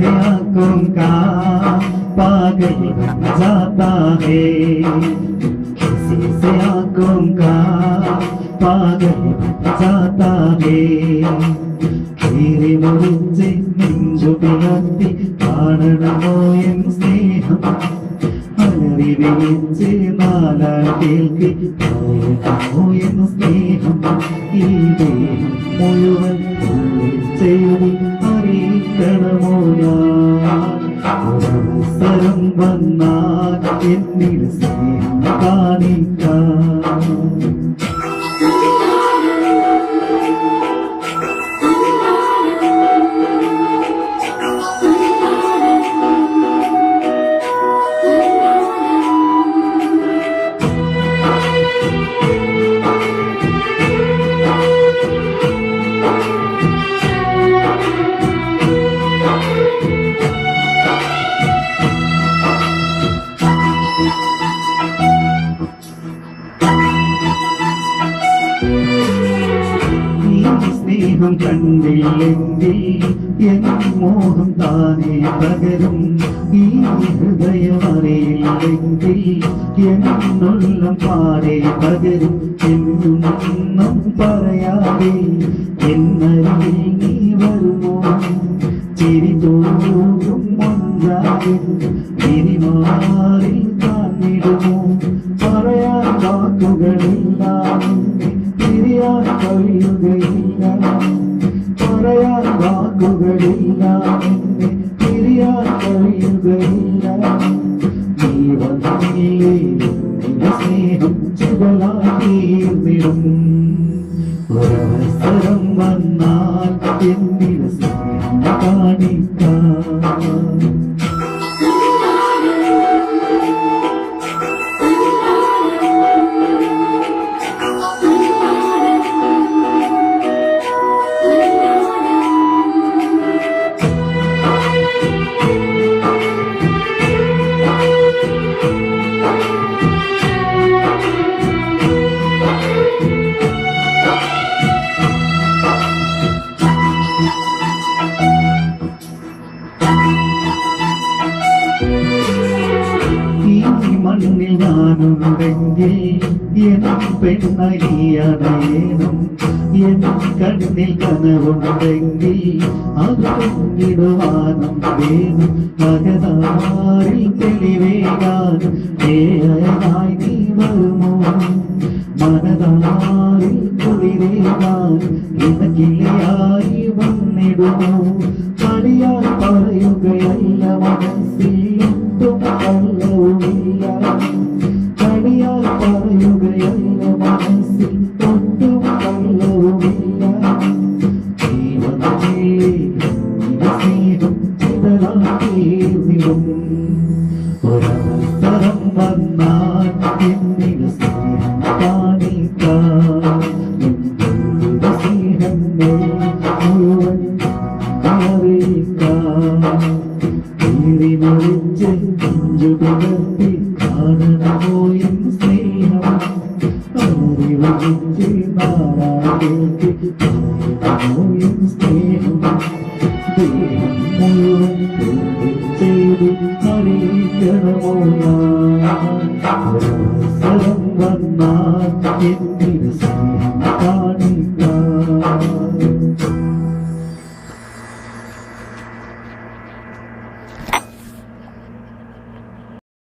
से आंखों का पागल बन जाता है, किसी से आंखों का पागल बन जाता है. കീറി മുറിച്ച് നെഞ്ചു പിളർത്തി കാണണമോ എൻ സ്നേഹം, അലറി വിളിച്ച് നാലാട്ടേക്ക് പറയണമോ എൻ സ്നേഹം. ഈ ദേഹം മുഴുവൻ ചെയ്തി അറിയിക്കണമോ ഞാൻ, ഒരവസരം വന്നാൽ എന്നിൽ സ്നേഹം കാണിക്കാം. സ്നേഹം കണ്ടില്ലെങ്കിൽ എൻ മോഹം താനേ പകരും, ഈ ഹൃദയം അറിയില്ലെങ്കിൽ എന്നുള്ളം പാടെ പകരും. എന്നും പറയാതെ എന്നരികിൽ നീ വരുമോ, ചിരി തോന്നും മഞ്ചാവിൽ തിരിമാറിൽ കാണിടുമോ. പറയാൻ വാക്കുകളില്ല, തിരിയാൻ കഴിയുകയില്ല, പറയാൻ വാക്കുകളില്ല, തിരിയാൻ കഴിയുകയില്ല. നീ വന്നില്ലേ സ്നേഹം ചുവലായിടും, ഒരവസരം വന്നാൽ എന്നിൽ സ്നേഹം കാണിക്കാം. മണ്ണിൽ ഞാനുണ്ടെങ്കിൽ എൻ പെണ്ണരിയണേനും, എൻ കണ്ണിൽ കനവുണ്ടെങ്കിൽ അത് ഇടുവാനും വേണം. മകതാരിൽ തെളിവേകാനും ഏയായി നീ വരുമോ, മനതാരിൽ കുളിരേകാനും ഇണക്കിളിയായി വന്നിടുമോ. കളിയാൽ പറയുകയല്ല മനസ്സിൽ ഒട്ടും കള്ളവുമില്ല, കളിയാൽ പറയുകയല്ല മനസ്സിൽ ഒട്ടും കള്ളവുമില്ല. ജീവനിലെ സ്നേഹം ചിതലാക്കിയിടും, ഒരവസരം വന്നാൽ എന്നിൽ സ്നേഹം കാണിക്കാം. സ്നേഹങ്ങൾ മുഴുവൻ അറിയിക്കാം. കീറി മുറിച്ച് നെഞ്ചു പിളർത്തി കാണണമോ എൻ സ്നേഹം, അലറി വിളിച്ച് നാലാട്ടേക്ക് പറയണമോ എൻ സ്നേഹം. ദേഹം മുഴുവൻ ചെയ്ത് അറിയിക്കണമോ ഞാൻ, ഒരവസരം വന്നാൽ എന്നിൽ സ്നേഹം